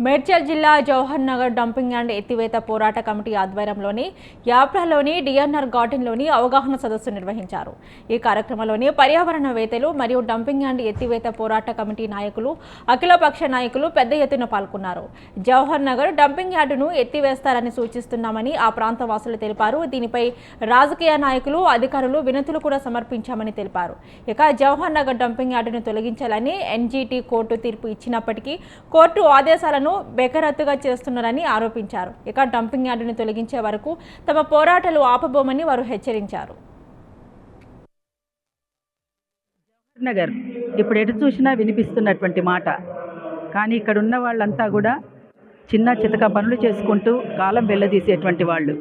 మేడ్చల్ జిల్లా Jawahar Nagar dumping yard ఎత్తివేత పోరాట committee ఆధ్వర్యంలోని యాప్రాలోని డిఎన్ఆర్ గార్డెన్లోని అవగాహన సదస్సు నిర్వహించారు. ఈ కార్యక్రమంలోని పర్యావరణవేత్తలు మరియు డంపింగ్ యార్డ్ ఎత్తివేత పోరాట కమిటీ నాయకులు, అఖిలపక్ష నాయకులు పెద్ద ఎత్తున పాల్గొన్నారు. జవహర్ నగర్ డంపింగ్ యార్డును ఎత్తివేస్తారని సూచిస్తున్నామని ఆ ప్రాంత వాసులు తెలిపారు. దీనిపై రాజకీయ నాయకులు, అధికారులు వినతులు కూడా సమర్పించామని తెలిపారు. ఇక జవహర్ నగర్ డంపింగ్ యార్డును తొలగించాలని ఎన్జీటీ కోర్టు తీర్పు ఇచ్చినప్పటికీ కోర్టు ఆదేశాలను బేఖరతుగా చేస్తున్నారని ఆరోపించారు. ఇక డంపింగ్ యార్డును తొలగించే వరకు తమ పోరాటాలు ఆపబోమని వారు హెచ్చరించారు. నగర్ ఇప్పుడు ఎటు చూసినా వినిపిస్తున్నటువంటి మాట, కానీ ఇక్కడ ఉన్న వాళ్ళంతా కూడా చిన్న చితక పనులు చేసుకుంటూ కాలం వెళ్ళదీసేటువంటి వాళ్ళు.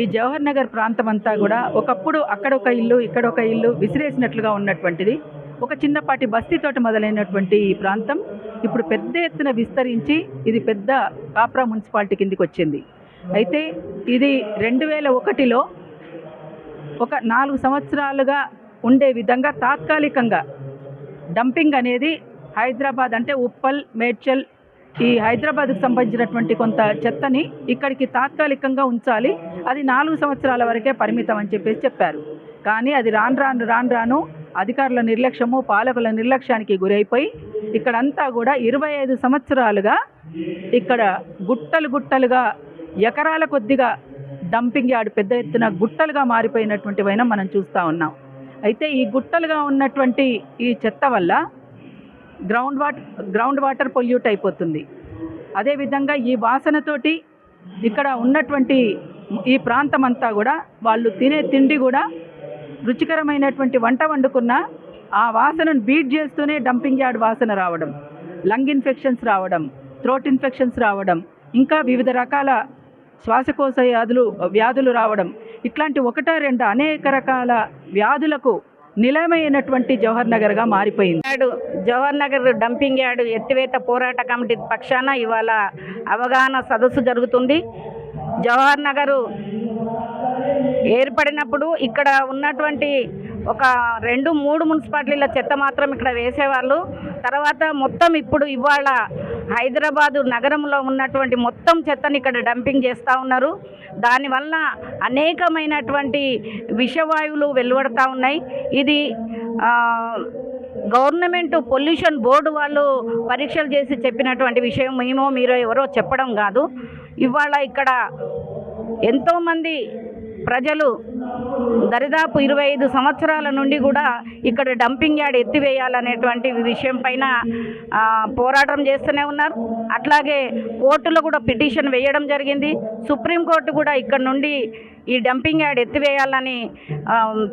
ఈ జవహర్ నగర్ ప్రాంతం అంతా కూడా ఒకప్పుడు అక్కడొక ఇల్లు ఇక్కడొక ఇల్లు విసిరేసినట్లుగా ఉన్నటువంటిది. ఒక చిన్నపాటి బస్తీతోటి మొదలైనటువంటి ఈ ప్రాంతం ఇప్పుడు పెద్ద ఎత్తున విస్తరించి ఇది పెద్ద కాప్రా మున్సిపాలిటీ కిందికి వచ్చింది. అయితే ఇది 2001లో ఒక 4 సంవత్సరాలుగా ఉండే విధంగా తాత్కాలికంగా డంపింగ్ అనేది హైదరాబాద్ అంటే ఉప్పల్, మేడ్చల్, ఈ హైదరాబాద్కు సంబంధించినటువంటి కొంత చెత్తని ఇక్కడికి తాత్కాలికంగా ఉంచాలి, అది 4 సంవత్సరాల వరకే పరిమితం అని చెప్పారు. కానీ అది రాను అధికారుల నిర్లక్ష్యము, పాలకుల నిర్లక్ష్యానికి గురైపోయి ఇక్కడంతా కూడా 25 సంవత్సరాలుగా ఇక్కడ గుట్టలుగా ఎకరాల కొద్దిగా డంపింగ్ యార్డ్ పెద్ద ఎత్తున గుట్టలుగా మారిపోయినటువంటివైనా మనం చూస్తూ ఉన్నాం. అయితే ఈ గుట్టలుగా ఉన్నటువంటి ఈ చెత్త వల్ల గ్రౌండ్ వాటర్ పొల్యూట్ అయిపోతుంది. అదేవిధంగా ఈ వాసనతోటి ఇక్కడ ఉన్నటువంటి ఈ ప్రాంతం అంతా కూడా వాళ్ళు తినే తిండి కూడా రుచికరమైనటువంటి వంట వండుకున్న ఆ వాసనను బీట్ చేస్తూనే డంపింగ్ యార్డ్ వాసన రావడం, లంగ్ ఇన్ఫెక్షన్స్ రావడం, థ్రోట్ ఇన్ఫెక్షన్స్ రావడం, ఇంకా వివిధ రకాల శ్వాసకోశ వ్యాధులు రావడం, ఇట్లాంటి 1-2 అనేక రకాల వ్యాధులకు నిలయమైనటువంటి జవహర్ నగర్గా మారిపోయింది. జవహర్ నగర్ డంపింగ్ యార్డ్ ఎత్తివేత పోరాట కమిటీ పక్షాన ఇవాళ అవగాహన సదస్సు జరుగుతుంది. జవహర్ నగరు ఏర్పడినప్పుడు ఇక్కడ ఉన్నటువంటి ఒక 2-3 మున్సిపాలిటీల చెత్త మాత్రం ఇక్కడ వేసేవాళ్ళు. తర్వాత మొత్తం ఇప్పుడు ఇవాళ హైదరాబాదు నగరంలో ఉన్నటువంటి మొత్తం చెత్తని ఇక్కడ డంపింగ్ చేస్తూ ఉన్నారు. దానివల్ల అనేకమైనటువంటి విషవాయువులు వెలువడుతూ ఉన్నాయి. ఇది గవర్నమెంట్ పొల్యూషన్ బోర్డు వాళ్ళు పరీక్షలు చేసి చెప్పినటువంటి విషయం, మీరు ఎవరో చెప్పడం కాదు. ఇవాళ ఇక్కడ ఎంతోమంది ప్రజలు దరిదాపు 25 సంవత్సరాల నుండి కూడా ఇక్కడ డంపింగ్ యార్డ్ ఎత్తివేయాలనేటువంటి విషయం పైన పోరాటం చేస్తూనే ఉన్నారు. అట్లాగే కోర్టులో కూడా పిటిషన్ వేయడం జరిగింది. సుప్రీంకోర్టు కూడా ఇక్కడ నుండి ఈ డంపింగ్ యార్డ్ ఎత్తివేయాలని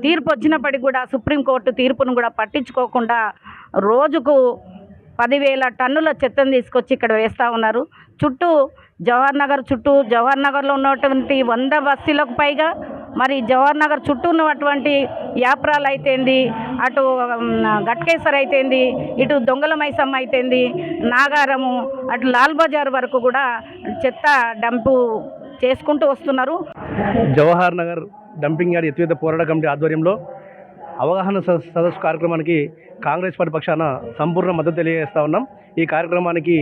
తీర్పు వచ్చినప్పటికీ కూడా సుప్రీంకోర్టు తీర్పును కూడా పట్టించుకోకుండా రోజుకు 10,000 టన్నుల చెత్తను తీసుకొచ్చి ఇక్కడ వేస్తూ ఉన్నారు. జవహర్ నగర్లో ఉన్నటువంటి 100 బస్తీలకు పైగా, మరి జవహర్ నగర్ చుట్టూ ఉన్నటువంటి యాప్రాలు అయితేంది, అటు గట్కేసర్ అయితేంది, ఇటు దొంగల మైసమ్మ అయితేంది, నాగారము, అటు లాల్ బజార్ వరకు కూడా చెత్త డంపు చేసుకుంటూ వస్తున్నారు. జవహర్ నగర్ డంపింగ్ యార్డ్ ఎత్తివేత పోరాట కమిటీ ఆధ్వర్యంలో అవగాహన సదస్సు కార్యక్రమానికి కాంగ్రెస్ పార్టీ పక్షాన సంపూర్ణ మద్దతు తెలియజేస్తూ ఉన్నాం. ఈ కార్యక్రమానికి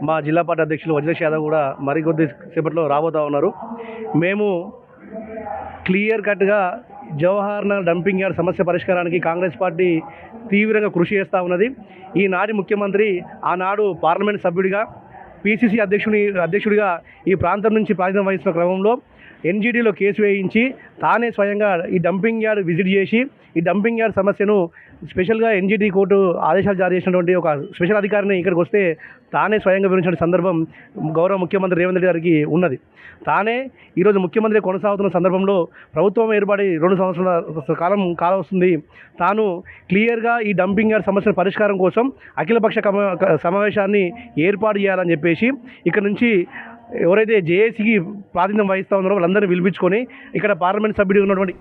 మా జిల్లా పార్టీ అధ్యక్షులు వజ్రేష్ యాదవ్ కూడా మరికొద్ది సేపట్లో రాబోతూ ఉన్నారు. మేము క్లియర్ కట్గా జవహర్ నగర్ డంపింగ్ యార్డ్ సమస్య పరిష్కారానికి కాంగ్రెస్ పార్టీ తీవ్రంగా కృషి చేస్తూ ఉన్నది. ఈనాటి ముఖ్యమంత్రి ఆనాడు పార్లమెంట్ సభ్యుడిగా, పిసిసి అధ్యక్షుడిగా ఈ ప్రాంతం నుంచి ప్రాతినిధ్యం వహిస్తున్న క్రమంలో ఎన్జీటీలో కేసు వేయించి తానే స్వయంగా ఈ డంపింగ్ యార్డ్ విజిట్ చేసి ఈ డంపింగ్ యార్డ్ సమస్యను స్పెషల్గా ఎన్జీటీ కోర్టు ఆదేశాలు జారీ చేసినటువంటి ఒక స్పెషల్ అధికారిని ఇక్కడికి వస్తే తానే స్వయంగా వివరించిన సందర్భం గౌరవ ముఖ్యమంత్రి రేవంత్ రెడ్డి గారికి ఉన్నది. తానే ఈరోజు ముఖ్యమంత్రి కొనసాగుతున్న సందర్భంలో ప్రభుత్వం ఏర్పడి 2 సంవత్సరాల కాలం వస్తుంది. తాను క్లియర్గా ఈ డంపింగ్ యార్డ్ సమస్యల పరిష్కారం కోసం అఖిలపక్ష సమావేశాన్ని ఏర్పాటు చేయాలని చెప్పేసి ఇక్కడ నుంచి ఎవరైతే జేఏసీకి ప్రాతినిధ్యం వహిస్తూ ఉన్నారో వాళ్ళందరినీ పిలిపించుకొని ఇక్కడ పార్లమెంట్ సభ్యుడిగా ఉన్నటువంటి